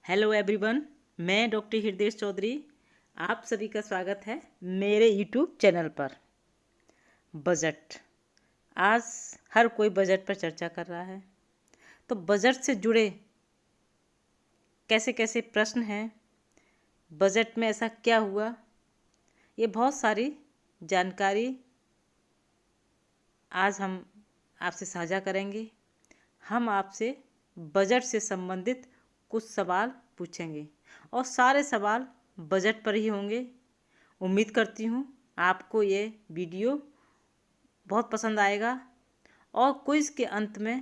Hello everyone, मैं doctor हृदय चौधरी। आप सभी का स्वागत है मेरे यूट्यूब चैनल पर। बजट, आज हर कोई बजट पर चर्चा कर रहा है। तो बजट से जुड़े कैसे कैसे प्रश्न हैं, बजट में ऐसा क्या हुआ, ये बहुत सारी जानकारी आज हम आपसे साझा करेंगे। हम आपसे बजट से संबंधित कुछ सवाल पूछेंगे और सारे सवाल बजट पर ही होंगे। उम्मीद करती हूँ आपको ये वीडियो बहुत पसंद आएगा और क्विज़ के अंत में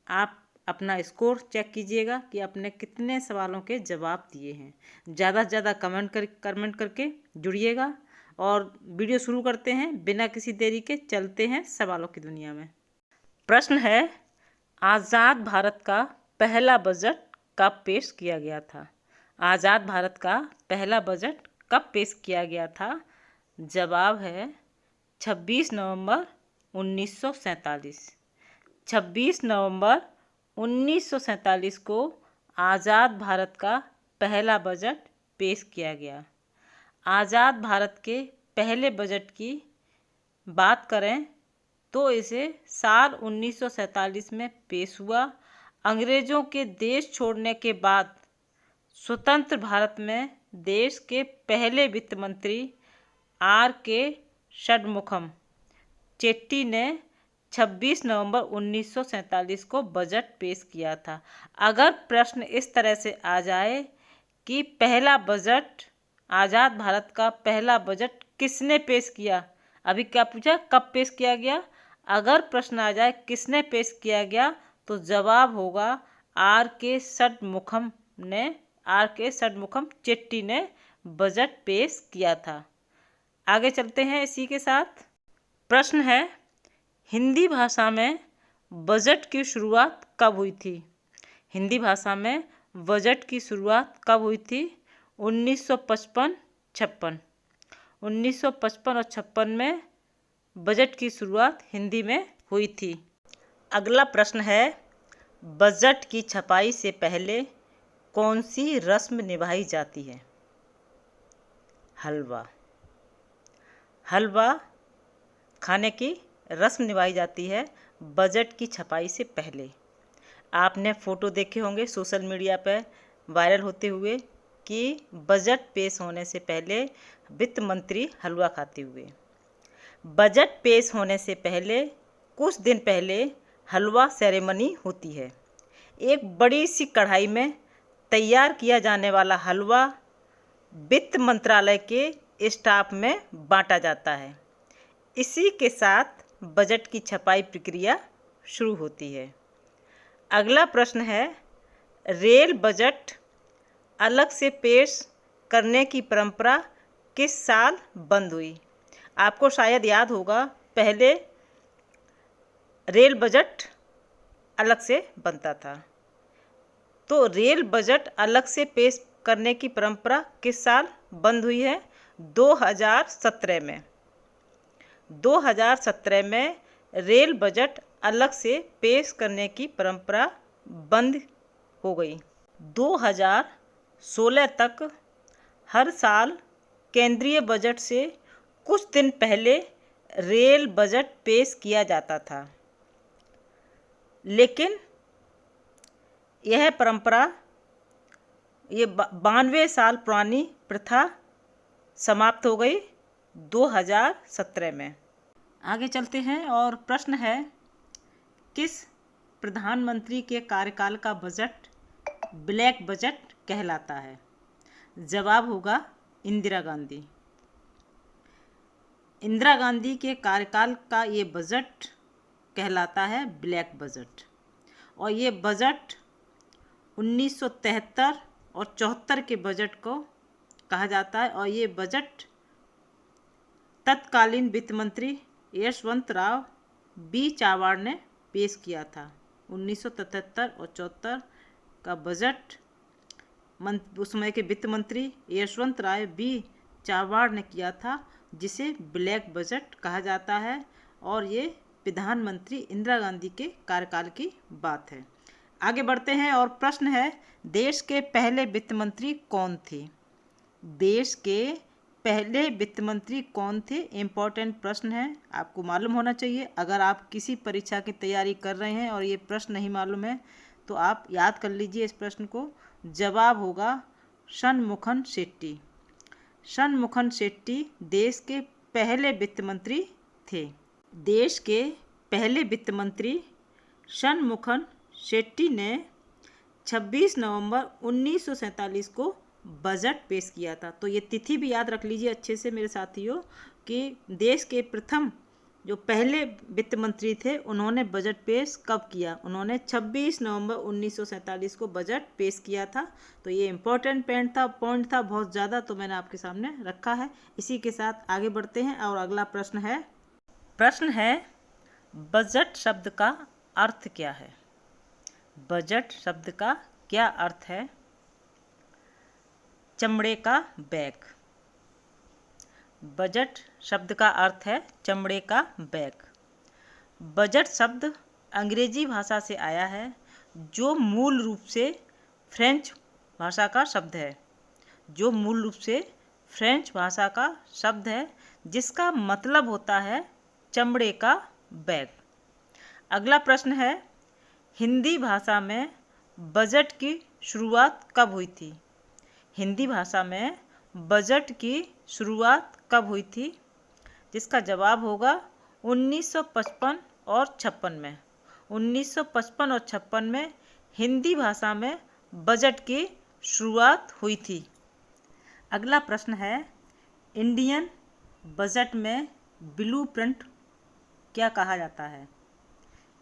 आप अपना स्कोर चेक कीजिएगा कि आपने कितने सवालों के जवाब दिए हैं। ज़्यादा से ज़्यादा कमेंट करके जुड़िएगा और वीडियो शुरू करते हैं बिना किसी देरी के। चलते हैं सवालों की दुनिया में। प्रश्न है, आज़ाद भारत का पहला बजट कब पेश किया गया था? आज़ाद भारत का पहला बजट कब पेश किया गया था? जवाब है 26 नवंबर 1947। 26 नवंबर 1947 को आज़ाद भारत का पहला बजट पेश किया गया। आज़ाद भारत के पहले बजट की बात करें तो इसे साल 1947 में पेश हुआ। अंग्रेज़ों के देश छोड़ने के बाद स्वतंत्र भारत में देश के पहले वित्त मंत्री R.K. षणमुखम चेट्टी ने 26 नवंबर 1947 को बजट पेश किया था। अगर प्रश्न इस तरह से आ जाए कि पहला बजट, आज़ाद भारत का पहला बजट किसने पेश किया, अभी क्या पूछा, कब पेश किया गया? अगर प्रश्न आ जाए किसने पेश किया गया तो जवाब होगा R.K. षणमुखम चेट्टी ने बजट पेश किया था। आगे चलते हैं इसी के साथ। प्रश्न है, हिंदी भाषा में बजट की शुरुआत कब हुई थी? हिंदी भाषा में बजट की शुरुआत कब हुई थी? 1955-56। 1955 और 56 में बजट की शुरुआत हिंदी में हुई थी। अगला प्रश्न है, बजट की छपाई से पहले कौन सी रस्म निभाई जाती है? हलवा। हलवा खाने की रस्म निभाई जाती है बजट की छपाई से पहले। आपने फ़ोटो देखे होंगे सोशल मीडिया पर वायरल होते हुए कि बजट पेश होने से पहले वित्त मंत्री हलवा खाते हुए। बजट पेश होने से पहले कुछ दिन पहले हलवा सेरेमनी होती है। एक बड़ी सी कढ़ाई में तैयार किया जाने वाला हलवा वित्त मंत्रालय के स्टाफ में बांटा जाता है। इसी के साथ बजट की छपाई प्रक्रिया शुरू होती है। अगला प्रश्न है, रेल बजट अलग से पेश करने की परंपरा किस साल बंद हुई? आपको शायद याद होगा, पहले रेल बजट अलग से बनता था। तो रेल बजट अलग से पेश करने की परंपरा किस साल बंद हुई है? 2017 में। 2017 में रेल बजट अलग से पेश करने की परंपरा बंद हो गई। 2016 तक हर साल केंद्रीय बजट से कुछ दिन पहले रेल बजट पेश किया जाता था, लेकिन यह परंपरा, ये 92 साल पुरानी प्रथा समाप्त हो गई 2017 में। आगे चलते हैं और प्रश्न है, किस प्रधानमंत्री के कार्यकाल का बजट ब्लैक बजट कहलाता है? जवाब होगा इंदिरा गांधी। इंदिरा गांधी के कार्यकाल का ये बजट कहलाता है ब्लैक बजट। और ये बजट 1973 और 74 के बजट को कहा जाता है। और ये बजट तत्कालीन वित्त मंत्री यशवंतराव बी चावड़ा ने पेश किया था। 1973 और 74 का बजट उस समय के वित्त मंत्री यशवंतराव बी चावड़ा ने किया था, जिसे ब्लैक बजट कहा जाता है। और ये प्रधानमंत्री इंदिरा गांधी के कार्यकाल की बात है। आगे बढ़ते हैं और प्रश्न है, देश के पहले वित्त मंत्री कौन थे? देश के पहले वित्त मंत्री कौन थे? इम्पोर्टेंट प्रश्न है, आपको मालूम होना चाहिए। अगर आप किसी परीक्षा की तैयारी कर रहे हैं और ये प्रश्न नहीं मालूम है तो आप याद कर लीजिए इस प्रश्न को। जवाब होगा शनमुखन शेट्टी। शनमुखन शेट्टी देश के पहले वित्त मंत्री थे। देश के पहले वित्त मंत्री शनमुखन शेट्टी ने 26 नवंबर 1947 को बजट पेश किया था। तो ये तिथि भी याद रख लीजिए अच्छे से मेरे साथियों कि देश के प्रथम जो पहले वित्त मंत्री थे उन्होंने बजट पेश कब किया? उन्होंने 26 नवंबर 1947 को बजट पेश किया था। तो ये इम्पोर्टेंट पॉइंट था बहुत ज़्यादा, तो मैंने आपके सामने रखा है। इसी के साथ आगे बढ़ते हैं और अगला प्रश्न है बजट शब्द का अर्थ क्या है? बजट शब्द का क्या अर्थ है? चमड़े का बैग। बजट शब्द का अर्थ है चमड़े का बैग। बजट शब्द अंग्रेजी भाषा से आया है जो मूल रूप से फ्रेंच भाषा का शब्द है। जो मूल रूप से फ्रेंच भाषा का शब्द है जिसका मतलब होता है चमड़े का बैग। अगला प्रश्न है, हिंदी भाषा में बजट की शुरुआत कब हुई थी? हिंदी भाषा में बजट की शुरुआत कब हुई थी? जिसका जवाब होगा 1955 और 56 में। 1955 और 56 में हिंदी भाषा में बजट की शुरुआत हुई थी। अगला प्रश्न है, इंडियन बजट में ब्लूप्रिंट क्या कहा जाता है?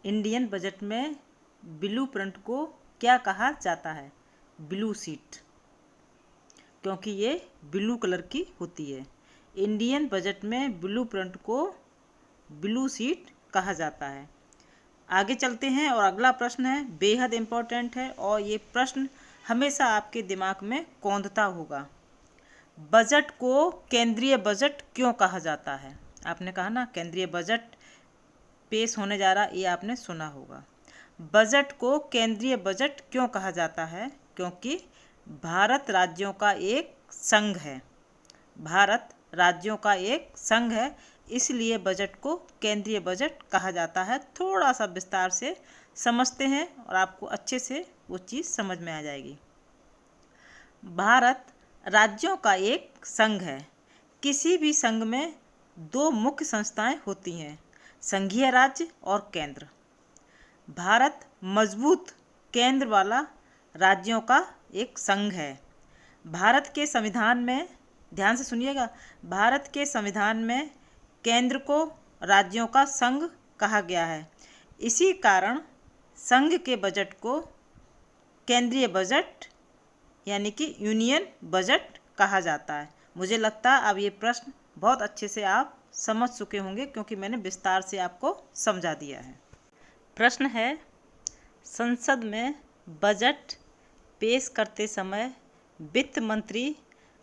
इंडियन बजट में ब्लूप्रिंट को क्या कहा जाता है? ब्लू शीट, क्योंकि ये ब्लू कलर की होती है। इंडियन बजट में ब्लूप्रिंट को ब्लू शीट कहा जाता है। आगे चलते हैं और अगला प्रश्न है, बेहद इम्पोर्टेंट है और ये प्रश्न हमेशा आपके दिमाग में कौंधता होगा। बजट को केंद्रीय बजट क्यों कहा जाता है? आपने कहा ना केंद्रीय बजट पेश होने जा रहा, ये आपने सुना होगा। बजट को केंद्रीय बजट क्यों कहा जाता है? क्योंकि भारत राज्यों का एक संघ है। भारत राज्यों का एक संघ है, इसलिए बजट को केंद्रीय बजट कहा जाता है। थोड़ा सा विस्तार से समझते हैं और आपको अच्छे से वो चीज़ समझ में आ जाएगी। भारत राज्यों का एक संघ है। किसी भी संघ में दो मुख्य संस्थाएं होती हैं, संघीय राज्य और केंद्र। भारत मजबूत केंद्र वाला राज्यों का एक संघ है। भारत के संविधान में, ध्यान से सुनिएगा, भारत के संविधान में केंद्र को राज्यों का संघ कहा गया है। इसी कारण संघ के बजट को केंद्रीय बजट यानी कि यूनियन बजट कहा जाता है। मुझे लगता है अब ये प्रश्न बहुत अच्छे से आप समझ चुके होंगे क्योंकि मैंने विस्तार से आपको समझा दिया है। प्रश्न है, संसद में बजट पेश करते समय वित्त मंत्री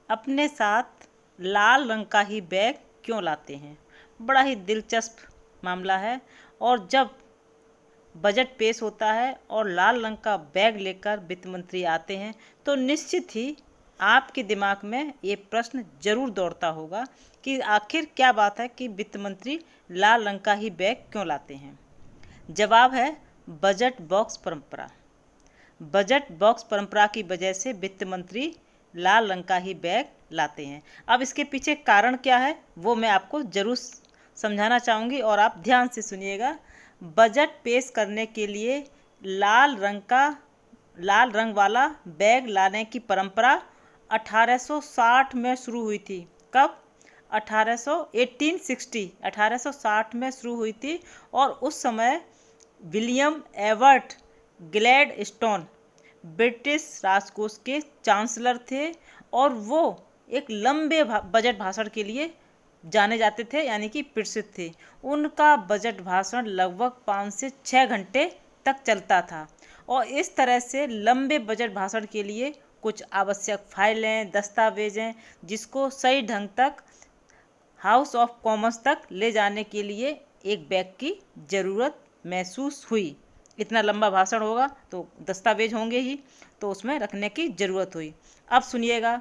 अपने साथ लाल रंग का ही बैग क्यों लाते हैं? बड़ा ही दिलचस्प मामला है। और जब बजट पेश होता है और लाल रंग का बैग लेकर वित्त मंत्री आते हैं तो निश्चित ही आपके दिमाग में ये प्रश्न जरूर दौड़ता होगा कि आखिर क्या बात है कि वित्त मंत्री लाल रंग का ही बैग क्यों लाते हैं। जवाब है बजट बॉक्स परंपरा। बजट बॉक्स परंपरा की वजह से वित्त मंत्री लाल रंग का ही बैग लाते हैं। अब इसके पीछे कारण क्या है वो मैं आपको जरूर समझाना चाहूँगी और आप ध्यान से सुनिएगा। बजट पेश करने के लिए लाल रंग वाला बैग लाने की परंपरा 1860 में शुरू हुई थी। कब? 1860 में शुरू हुई थी और उस समय विलियम एवर्ट ग्लैडस्टोन ब्रिटिश राजकोष के चांसलर थे और वो एक लंबे बजट भाषण के लिए जाने जाते थे यानी कि प्रसिद्ध थे। उनका बजट भाषण लगभग 5 से 6 घंटे तक चलता था और इस तरह से लंबे बजट भाषण के लिए कुछ आवश्यक फाइलें, दस्तावेजें जिसको सही ढंग तक हाउस ऑफ कॉमन्स तक ले जाने के लिए एक बैग की ज़रूरत महसूस हुई। इतना लंबा भाषण होगा तो दस्तावेज होंगे ही, तो उसमें रखने की ज़रूरत हुई। अब सुनिएगा,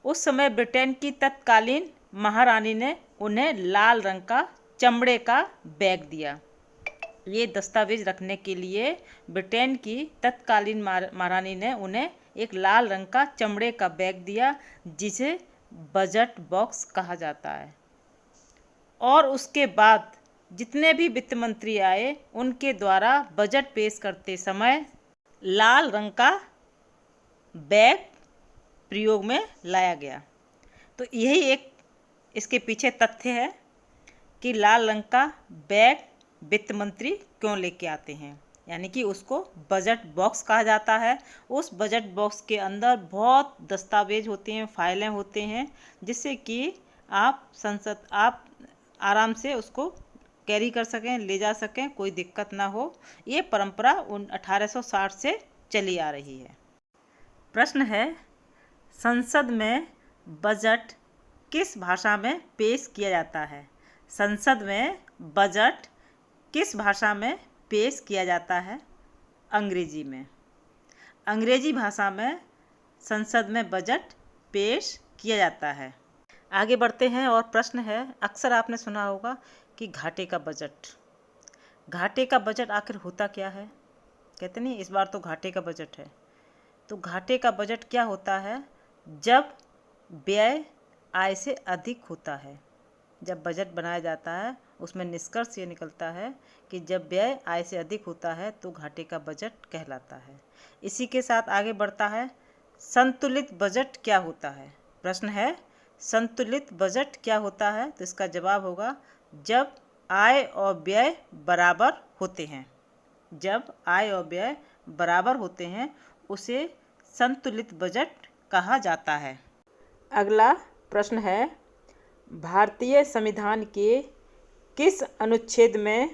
उस समय ब्रिटेन की तत्कालीन महारानी ने उन्हें लाल रंग का चमड़े का बैग दिया। ये दस्तावेज रखने के लिए ब्रिटेन की तत्कालीन महारानी ने उन्हें एक लाल रंग का चमड़े का बैग दिया, जिसे बजट बॉक्स कहा जाता है। और उसके बाद जितने भी वित्त मंत्री आए, उनके द्वारा बजट पेश करते समय लाल रंग का बैग प्रयोग में लाया गया। तो यही एक इसके पीछे तथ्य है कि लाल रंग का बैग वित्त मंत्री क्यों लेके आते हैं, यानी कि उसको बजट बॉक्स कहा जाता है। उस बजट बॉक्स के अंदर बहुत दस्तावेज होते हैं, फाइलें होते हैं, जिससे कि आप आराम से उसको कैरी कर सकें, ले जा सकें, कोई दिक्कत ना हो। ये परंपरा 1860 से चली आ रही है। प्रश्न है, संसद में बजट किस भाषा में पेश किया जाता है? संसद में बजट किस भाषा में पेश किया जाता है? अंग्रेजी में। अंग्रेजी भाषा में संसद में बजट पेश किया जाता है। आगे बढ़ते हैं और प्रश्न है, अक्सर आपने सुना होगा कि घाटे का बजट। घाटे का बजट आखिर होता क्या है? कहते नहीं इस बार तो घाटे का बजट है। तो घाटे का बजट क्या होता है? जब व्यय आय से अधिक होता है। जब बजट बनाया जाता है उसमें निष्कर्ष ये निकलता है कि जब व्यय आय से अधिक होता है तो घाटे का बजट कहलाता है। इसी के साथ आगे बढ़ता है, संतुलित बजट क्या होता है? प्रश्न है, संतुलित बजट क्या होता है? तो इसका जवाब होगा, जब आय और व्यय बराबर होते हैं। जब आय और व्यय बराबर होते हैं उसे संतुलित बजट कहा जाता है। अगला प्रश्न है, भारतीय संविधान के किस अनुच्छेद में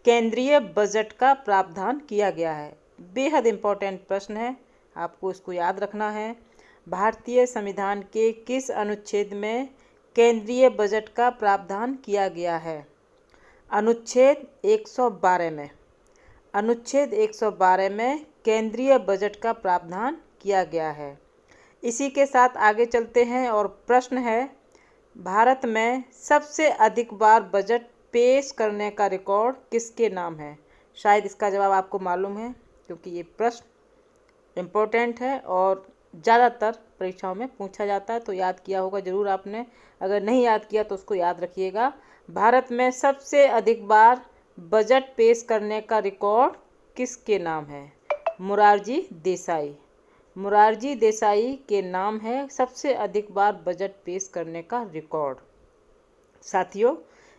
केंद्रीय बजट का प्रावधान किया गया है? बेहद इम्पोर्टेंट प्रश्न है, आपको इसको याद रखना है। भारतीय संविधान के किस अनुच्छेद में केंद्रीय बजट का प्रावधान किया गया है? अनुच्छेद 112 में। अनुच्छेद 112 में केंद्रीय बजट का प्रावधान किया गया है। इसी के साथ आगे चलते हैं और प्रश्न है, भारत में सबसे अधिक बार बजट पेश करने का रिकॉर्ड किसके नाम है? शायद इसका जवाब आपको मालूम है, क्योंकि ये प्रश्न इम्पोर्टेंट है और ज़्यादातर परीक्षाओं में पूछा जाता है, तो याद किया होगा ज़रूर आपने। अगर नहीं याद किया तो उसको याद रखिएगा। भारत में सबसे अधिक बार बजट पेश करने का रिकॉर्ड किसके नाम है? मोरारजी देसाई। मोरारजी देसाई के नाम है सबसे अधिक बार बजट पेश करने का रिकॉर्ड। साथियों,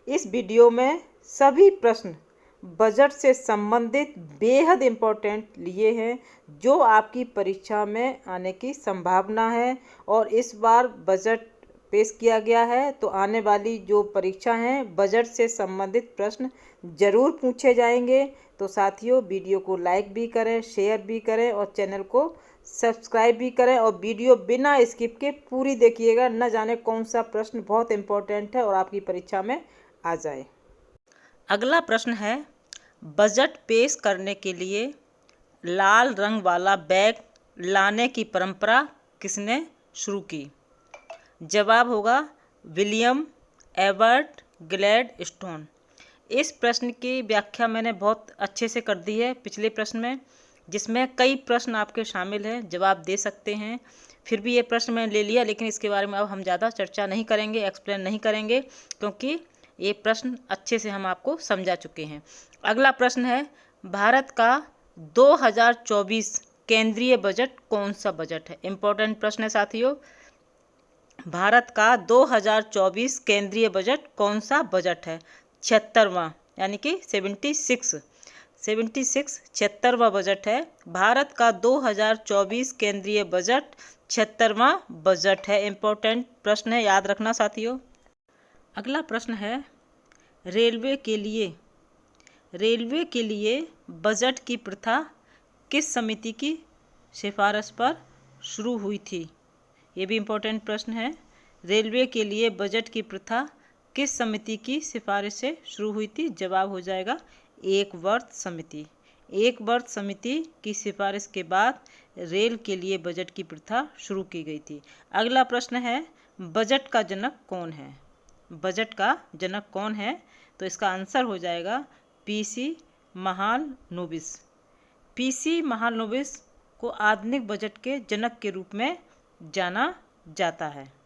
इस वीडियो में सभी प्रश्न बजट से संबंधित बेहद इम्पोर्टेंट लिए हैं, जो आपकी परीक्षा में आने की संभावना है। और इस बार बजट पेश किया गया है तो आने वाली जो परीक्षा हैं बजट से संबंधित प्रश्न जरूर पूछे जाएंगे। तो साथियों, वीडियो को लाइक भी करें, शेयर भी करें और चैनल को सब्सक्राइब भी करें और वीडियो बिना स्किप के पूरी देखिएगा, न जाने कौन सा प्रश्न बहुत इम्पोर्टेंट है और आपकी परीक्षा में आ जाए। अगला प्रश्न है, बजट पेश करने के लिए लाल रंग वाला बैग लाने की परंपरा किसने शुरू की? जवाब होगा विलियम एबर्ट ग्लैडस्टोन। इस प्रश्न की व्याख्या मैंने बहुत अच्छे से कर दी है पिछले प्रश्न में, जिसमें कई प्रश्न आपके शामिल हैं, जवाब दे सकते हैं। फिर भी ये प्रश्न मैंने ले लिया, लेकिन इसके बारे में अब हम ज़्यादा चर्चा नहीं करेंगे, एक्सप्लेन नहीं करेंगे, क्योंकि ये प्रश्न अच्छे से हम आपको समझा चुके हैं। अगला प्रश्न है, भारत का 2024 केंद्रीय बजट कौन सा बजट है? इम्पोर्टेंट प्रश्न है साथियों। भारत का 2024 केंद्रीय बजट कौन सा बजट है? 76वां, यानी कि 76 76वां बजट है। भारत का 2024 केंद्रीय बजट 76वां बजट है। इम्पोर्टेंट प्रश्न है, याद रखना साथियों। अगला प्रश्न है, रेलवे के लिए बजट की प्रथा किस समिति की सिफारिश पर शुरू हुई थी? ये भी इम्पोर्टेंट प्रश्न है। रेलवे के लिए बजट की प्रथा किस समिति की सिफारिश से शुरू हुई थी? जवाब हो जाएगा एकवर्थ समिति। एक वर्ष समिति की सिफारिश के बाद रेल के लिए बजट की प्रथा शुरू की गई थी। अगला प्रश्न है, बजट का जनक कौन है? बजट का जनक कौन है? तो इसका आंसर हो जाएगा पीसी महालनोबिस। पीसी महालनोबिस को आधुनिक बजट के जनक के रूप में जाना जाता है।